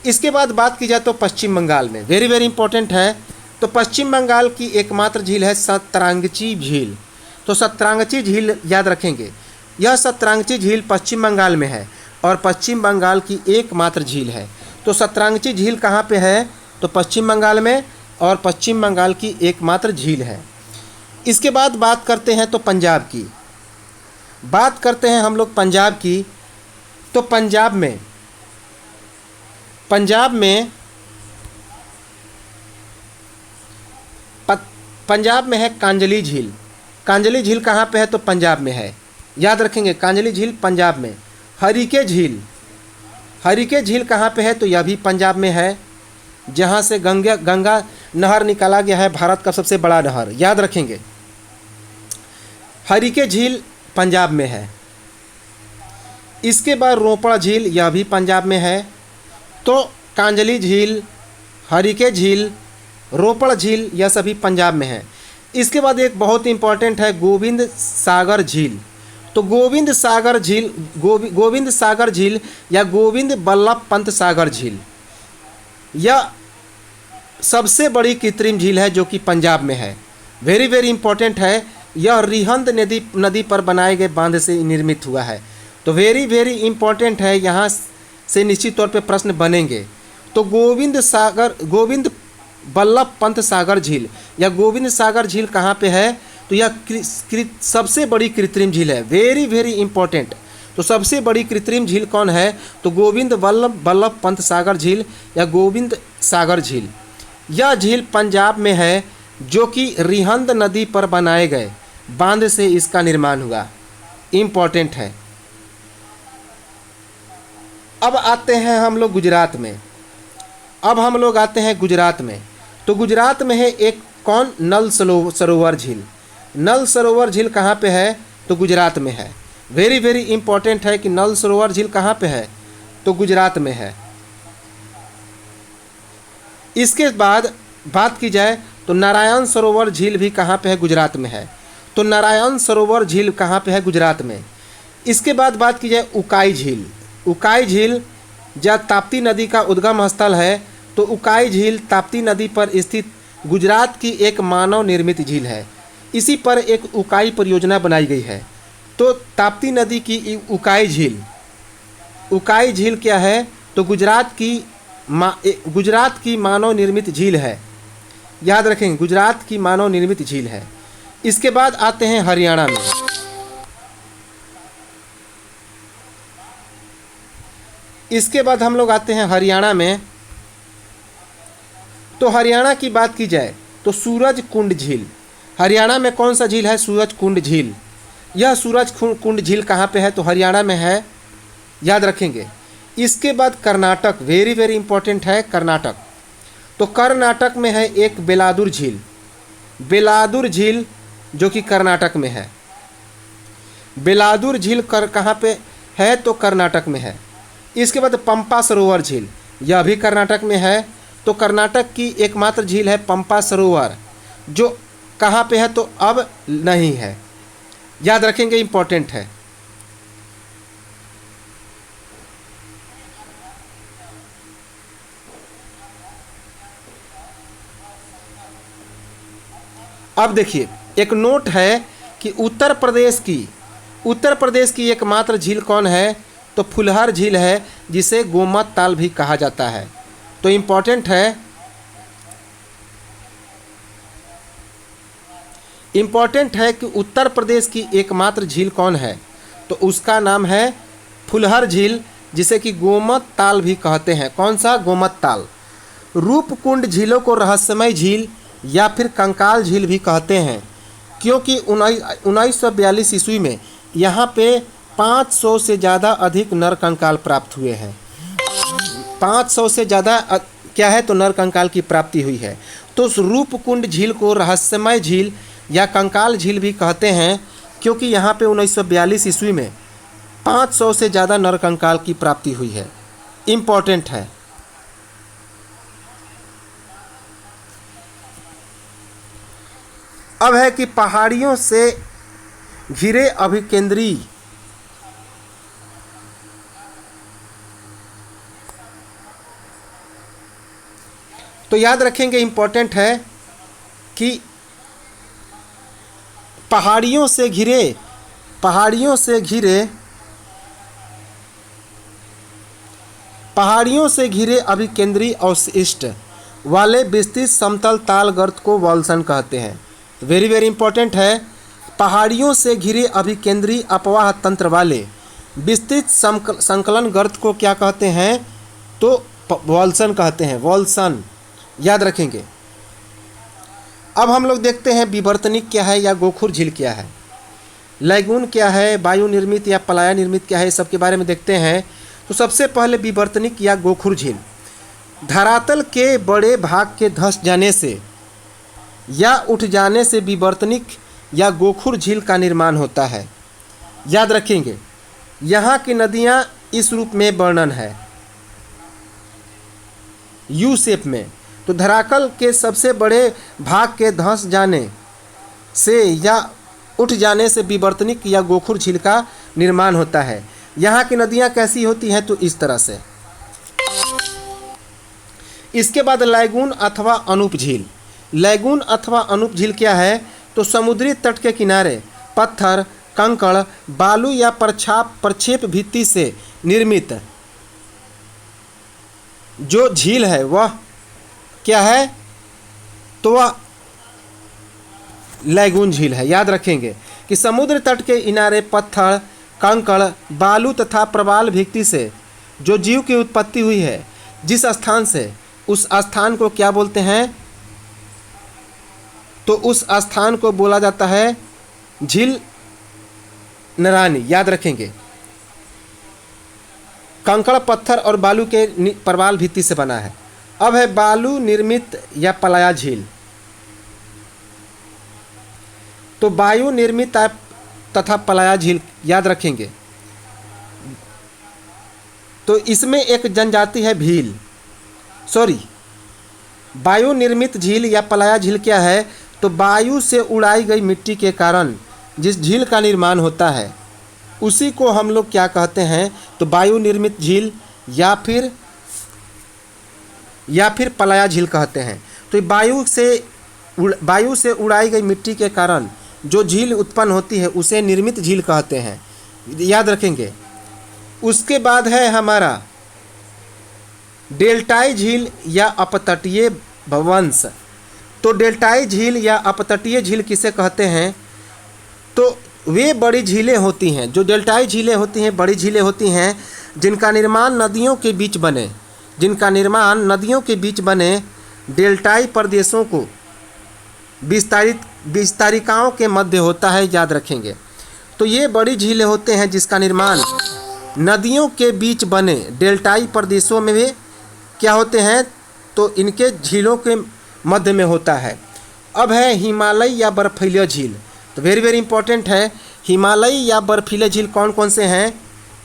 इसके बाद बात की जाए तो पश्चिम बंगाल में, वेरी वेरी इंपॉर्टेंट है। तो पश्चिम बंगाल की एकमात्र झील है सतरंगची झील। तो सतरंगची झील याद रखेंगे, यह सतरंगची झील पश्चिम बंगाल में है और पश्चिम बंगाल की एकमात्र झील है। तो सतरंगची झील कहाँ पे है? तो पश्चिम बंगाल में, और पश्चिम बंगाल की एकमात्र झील है। इसके बाद बात करते हैं तो पंजाब की, बात करते हैं हम लोग पंजाब की। तो पंजाब में है कांजली झील। कांजली झील कहाँ पे है? तो पंजाब में है, याद रखेंगे, कांजली झील पंजाब में। हरिके झील कहाँ पे है? तो यह भी पंजाब में है, जहाँ से गंगा नहर निकाला गया है, भारत का सबसे बड़ा नहर, याद रखेंगे। हरिके झील पंजाब में है। इसके बाद रोपड़ झील, यह भी पंजाब में है। तो कांजली झील, हरिके झील, रोपड़ झील, यह सभी पंजाब में है। इसके बाद एक बहुत इंपॉर्टेंट है गोविंद सागर झील। तो गोविंद सागर झील या गोविंद बल्लभ पंत सागर झील, यह सबसे बड़ी कृत्रिम झील है जो कि पंजाब में है। वेरी वेरी इंपॉर्टेंट है। यह रिहंद नदी पर बनाए गए बांध से निर्मित हुआ है। तो वेरी वेरी इंपॉर्टेंट है, यहाँ से निश्चित तौर पे प्रश्न बनेंगे। तो गोविंद बल्लभ पंत सागर झील या गोविंद सागर झील कहाँ पे है? तो यह सबसे बड़ी कृत्रिम झील है। Very very important. तो सबसे बड़ी कृत्रिम झील कौन है? तो गोविंद बल्लभ पंत सागर झील या गोविंद सागर झील। यह झील पंजाब में है, जो कि रिहंद नदी पर बनाए गए बांध से इसका निर्माण हुआ। इम्पॉर्टेंट है। अब आते हैं हम लोग गुजरात में। तो गुजरात में है एक कौन? नल सरोवर झील। नल सरोवर झील कहाँ पे है? तो गुजरात में है। वेरी वेरी इंपॉर्टेंट है कि नल सरोवर झील कहाँ पे है? तो गुजरात में है। इसके बाद बात की जाए तो नारायण सरोवर झील भी कहाँ पे है? गुजरात में है। तो नारायण सरोवर झील कहाँ पे है? गुजरात में। इसके बाद बात की जाए उकाई झील। उकाई झील जहाँ ताप्ती नदी का उद्गम स्थल है, तो उकाई झील ताप्ती नदी पर स्थित गुजरात की एक मानव निर्मित झील है। इसी पर एक उकाई परियोजना बनाई गई है। तो ताप्ती नदी की उकाई झील क्या है? तो गुजरात की मानव निर्मित झील है, याद रखेंगे, गुजरात की मानव निर्मित झील है। इसके बाद आते हैं हरियाणा में। इसके बाद हम लोग आते हैं हरियाणा में। तो हरियाणा की बात की जाए तो सूरज कुंड झील। हरियाणा में कौन सा झील है? सूरज कुंड झील। यह सूरज कुंड झील कहाँ पे है? तो हरियाणा में है, याद रखेंगे। इसके बाद कर्नाटक, वेरी वेरी इंपॉर्टेंट है कर्नाटक। तो कर्नाटक में है एक बेलादुर झील। बेलादुर झील जो कि कर्नाटक में है। बेलादुर झील कहाँ पे है? तो कर्नाटक में है। इसके बाद पंपा सरोवर झील, यह भी कर्नाटक में है। तो कर्नाटक की एकमात्र झील है पंपा सरोवर, जो कहाँ पे है? तो अब नहीं है, याद रखेंगे, इंपॉर्टेंट है। अब देखिए, एक नोट है कि उत्तर प्रदेश की एकमात्र झील कौन है? तो फुलहर झील है, जिसे गोमत ताल भी कहा जाता है। तो इम्पॉर्टेंट है कि उत्तर प्रदेश की एकमात्र झील कौन है? तो उसका नाम है फुलहर झील, जिसे कि गोमत ताल भी कहते हैं। कौन सा? गोमत ताल। रूपकुंड झीलों को रहस्यमय झील या फिर कंकाल झील भी कहते हैं, क्योंकि 1942 ईस्वी में यहाँ पे 500 से ज़्यादा अधिक नर कंकाल प्राप्त हुए हैं। 500 से ज़्यादा क्या है? तो नर कंकाल की प्राप्ति हुई है। तो उस रूपकुंड झील को रहस्यमय झील या कंकाल झील भी कहते हैं, क्योंकि यहाँ पे 1942 ईस्वी में 500 से ज़्यादा नर कंकाल की प्राप्ति हुई है। इम्पॉर्टेंट है। अब है कि पहाड़ियों से घिरे अभिकेंद्री तो याद रखेंगे, इम्पॉर्टेंट है कि पहाड़ियों से घिरे पहाड़ियों से घिरे अभिकेंद्री अवशिष्ट वाले विस्तृत समतल ताल गर्त को वॉल्सन कहते हैं। वेरी वेरी इंपॉर्टेंट है। पहाड़ियों से घिरे अभिकेंद्री अपवाह तंत्र वाले विस्तृत संकलन गर्त को क्या कहते हैं? तो वॉल्सन कहते हैं, वॉल्सन, याद रखेंगे। अब हम लोग देखते हैं विवर्तनिक क्या है या गोखुर झील क्या है, लैगून क्या है, वायु निर्मित या पलाया निर्मित क्या है, इस सब के बारे में देखते हैं। तो सबसे पहले विवर्तनिक या गोखुर झील, धरातल के बड़े भाग के धंस जाने से या उठ जाने से विवर्तनिक या गोखुर झील का निर्माण होता है। याद रखेंगे, यहाँ की नदियाँ इस रूप में वर्णन है, यू शेप में। तो धरातल के सबसे बड़े भाग के धंस जाने से या उठ जाने से विवर्तनिक या गोखुर झील का निर्माण होता है। यहाँ की नदियाँ कैसी होती हैं? तो इस तरह से। इसके बाद लैगून अथवा अनूप झील। लैगून अथवा अनूप झील क्या है? तो समुद्री तट के किनारे पत्थर, कंकड़, बालू या प्रक्षेप भित्ति से निर्मित जो झील है वह क्या है? तो वह लैगून झील है। याद रखेंगे कि समुद्र तट के किनारे पत्थर, कंकड़, बालू तथा प्रवाल भित्ति से जो जीव की उत्पत्ति हुई है, जिस स्थान से, उस स्थान को क्या बोलते हैं? तो उस स्थान को बोला जाता है झील नरानी। याद रखेंगे, कंकड़, पत्थर और बालू के प्रवाल भित्ति से बना है। अब है बालू निर्मित या पलाया झील। तो वायु निर्मित तथा पलाया झील, याद रखेंगे। तो इसमें एक जनजाति है भील, वायु निर्मित झील या पलाया झील क्या है? तो वायु से उड़ाई गई मिट्टी के कारण जिस झील का निर्माण होता है उसी को हम लोग क्या कहते हैं? तो वायु निर्मित झील या फिर पलाया झील कहते हैं। तो वायु से उड़ाई गई मिट्टी के कारण जो झील उत्पन्न होती है उसे निर्मित झील कहते हैं। याद रखेंगे। उसके बाद है हमारा डेल्टाई झील या अपतटीय भवंश। तो डेल्टाई झील या अपतटीय झील किसे कहते हैं? तो वे बड़ी झीलें होती हैं, जो डेल्टाई झीलें होती हैं, बड़ी झीलें होती हैं जिनका निर्माण नदियों के बीच बने डेल्टाई प्रदेशों को विस्तारिकाओं के मध्य होता है। याद रखेंगे। तो ये बड़ी झीलें होते हैं जिसका निर्माण नदियों के बीच बने डेल्टाई प्रदेशों में भी क्या होते हैं? तो इनके झीलों के मध्य में होता है। अब है हिमालय या बर्फीले झील। तो वेरी वेरी इंपॉर्टेंट है। हिमालय या बर्फीले झील कौन कौन से हैं?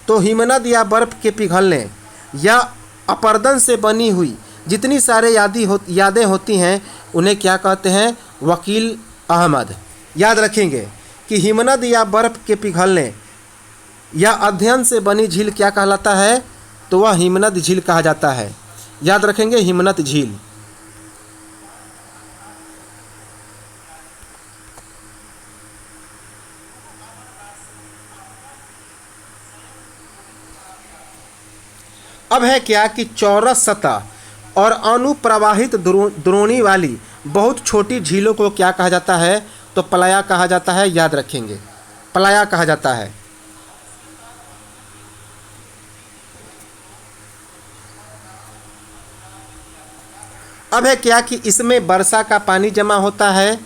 तो हिमनद या बर्फ़ के पिघलने या अपरदन से बनी हुई जितनी सारे यादें होती हैं उन्हें क्या कहते हैं? वकील अहमद। याद रखेंगे कि हिमनद या बर्फ़ के पिघलने या अध्ययन से बनी झील क्या कहलाता है? तो वह हिमनद झील कहा जाता है। याद रखेंगे, हिमनद झील। अब है क्या कि चौरस सतह और अनुप्रवाहित द्रोणी वाली बहुत छोटी झीलों को क्या कहा जाता है? तो पलाया कहा जाता है। याद रखेंगे, पलाया कहा जाता है। अब है क्या कि इसमें वर्षा का पानी जमा होता है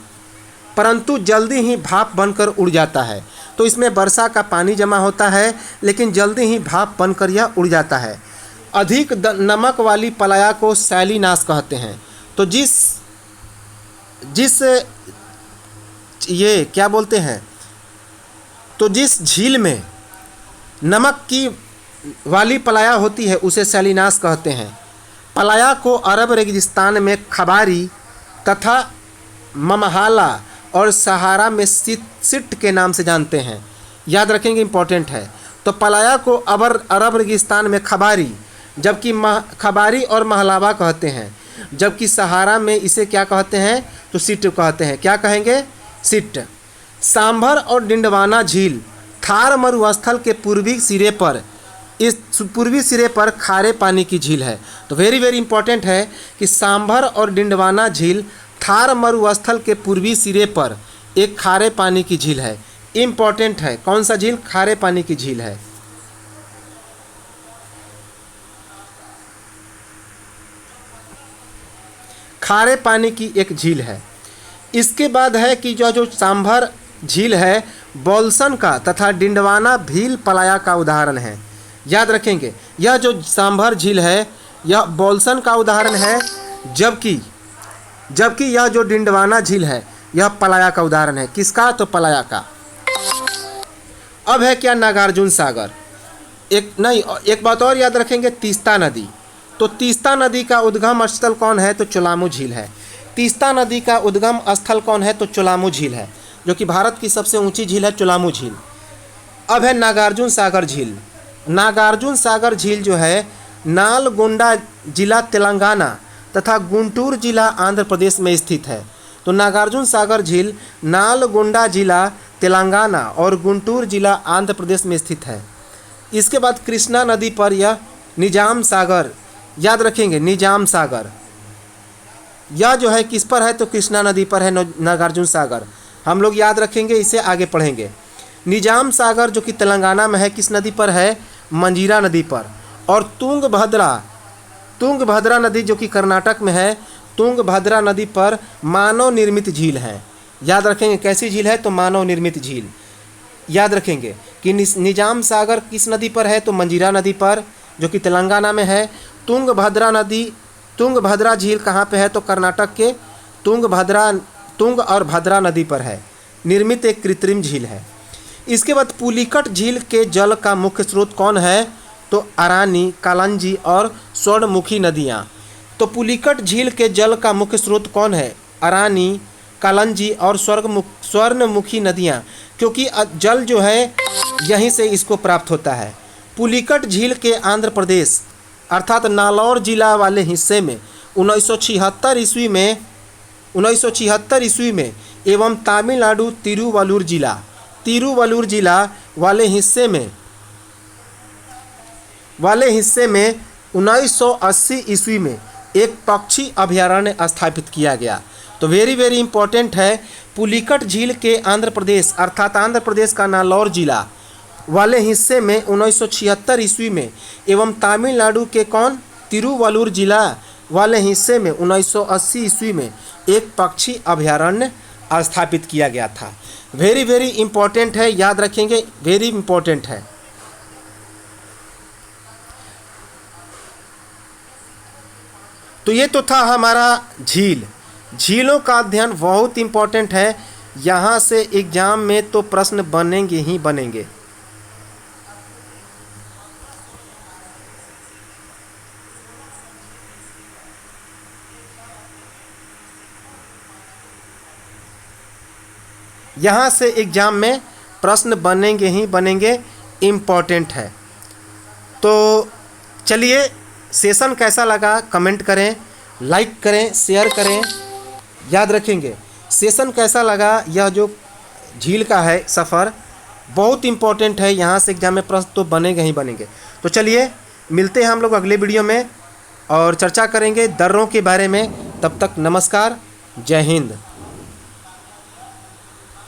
परंतु जल्दी ही भाप बनकर उड़ जाता है। तो इसमें वर्षा का पानी जमा होता है लेकिन जल्दी ही भाप बनकर यह उड़ जाता है। अधिक नमक वाली पलाया को सैलिनाश कहते हैं। तो जिस ये क्या बोलते हैं? तो जिस झील में नमक की वाली पलाया होती है उसे सैलिनाश कहते हैं। पलाया को अरब रेगिस्तान में खबारी तथा ममहाला और सहारा में सिट के नाम से जानते हैं। याद रखेंगे, इंपॉर्टेंट है। तो पलाया को अरब रेगिस्तान में खबारी, जबकि खबारी और महलावा कहते हैं, जबकि सहारा में इसे क्या कहते हैं? तो सिट कहते हैं। क्या कहेंगे? सिट। सांभर और डिंडवाना झील थार मरुस्थल के पूर्वी सिरे पर, इस पूर्वी सिरे पर खारे पानी की झील है। तो वेरी वेरी इंपॉर्टेंट है कि सांभर और डिंडवाना झील थार मरुस्थल के पूर्वी सिरे पर एक खारे पानी की झील है। इंपॉर्टेंट है, कौन सा झील? खारे पानी की झील है। खारे पानी की एक झील है। इसके बाद है कि जो सांभर झील है बोल्सन का तथा डिंडवाना भील पलाया का उदाहरण है। याद रखेंगे, यह जो सांभर झील है यह बोल्सन का उदाहरण है, जबकि यह जो डिंडवाना झील है यह पलाया का उदाहरण है। किसका? तो पलाया का। अब है क्या? नागार्जुन सागर। एक बात और याद रखेंगे, तीस्ता नदी। तो तीस्ता नदी का उद्गम स्थल कौन है? तो चोलामू झील है। तीस्ता नदी का उद्गम स्थल कौन है? तो चोलामू झील है, जो कि भारत की सबसे ऊंची झील है, चोलामू झील। अब है नागार्जुन सागर झील। नागार्जुन सागर झील जो है नालगोंडा जिला तेलंगाना तथा गुंटूर जिला आंध्र प्रदेश में स्थित है। तो नागार्जुन सागर झील नालगोंडा जिला तेलंगाना और गुंटूर जिला आंध्र प्रदेश में स्थित है। इसके बाद कृष्णा नदी पर यह निजाम सागर, याद रखेंगे निजाम सागर, यह जो है किस पर है? तो कृष्णा नदी पर है नागार्जुन सागर। हम लोग याद रखेंगे, इसे आगे पढ़ेंगे। निजाम सागर जो कि तेलंगाना में है, किस नदी पर है? मंजीरा नदी पर। और तुंगभद्रा नदी जो कि कर्नाटक में है, तुंगभद्रा नदी पर मानव निर्मित झील है। याद रखेंगे कैसी झील है? तो मानव निर्मित झील। याद रखेंगे कि निजाम सागर किस नदी पर है? तो मंजीरा नदी पर, जो कि तेलंगाना में है। तुंगभद्रा झील कहाँ पे है? तो कर्नाटक के तुंग और भद्रा नदी पर है, निर्मित एक कृत्रिम झील है। इसके बाद पुलिकट झील के जल का मुख्य स्रोत कौन है? तो अरानी, कालंजी और स्वर्णमुखी नदियाँ। तो पुलिकट झील के जल का मुख्य स्रोत कौन है? अरानी, कालंजी और स्वर्णमुखी नदियाँ, क्योंकि जल जो है यहीं से इसको प्राप्त होता है। पुलिकट झील के आंध्र प्रदेश अर्थात नालौर जिला वाले हिस्से में 1976 ईस्वी में एवं तमिलनाडु तिरुवल्लुर जिला वाले हिस्से में 1980 ईस्वी में एक पक्षी अभयारण्य स्थापित किया गया। तो वेरी वेरी इंपॉर्टेंट है, पुलिकट झील के आंध्र प्रदेश अर्थात आंध्र प्रदेश का नालौर जिला वाले हिस्से में 1976 ईस्वी में एवं तमिलनाडु के तिरुवल्लुर जिला वाले हिस्से में 1980 ईस्वी में एक पक्षी अभयारण्य स्थापित किया गया था। वेरी वेरी इंपॉर्टेंट है, याद रखेंगे, वेरी इंपॉर्टेंट है। तो ये तो था हमारा झीलों का अध्ययन बहुत इंपॉर्टेंट है। यहाँ से एग्जाम में तो प्रश्न बनेंगे ही बनेंगे। यहाँ से एग्जाम में प्रश्न बनेंगे ही बनेंगे, इम्पॉर्टेंट है। तो चलिए, सेशन कैसा लगा कमेंट करें, लाइक करें, शेयर करें। याद रखेंगे सेशन कैसा लगा, यह जो झील का है सफ़र बहुत इम्पॉर्टेंट है। यहाँ से एग्जाम में प्रश्न तो बनेंगे ही बनेंगे। तो चलिए मिलते हैं हम लोग अगले वीडियो में और चर्चा करेंगे दर्रों के बारे में। तब तक नमस्कार, जय हिंद।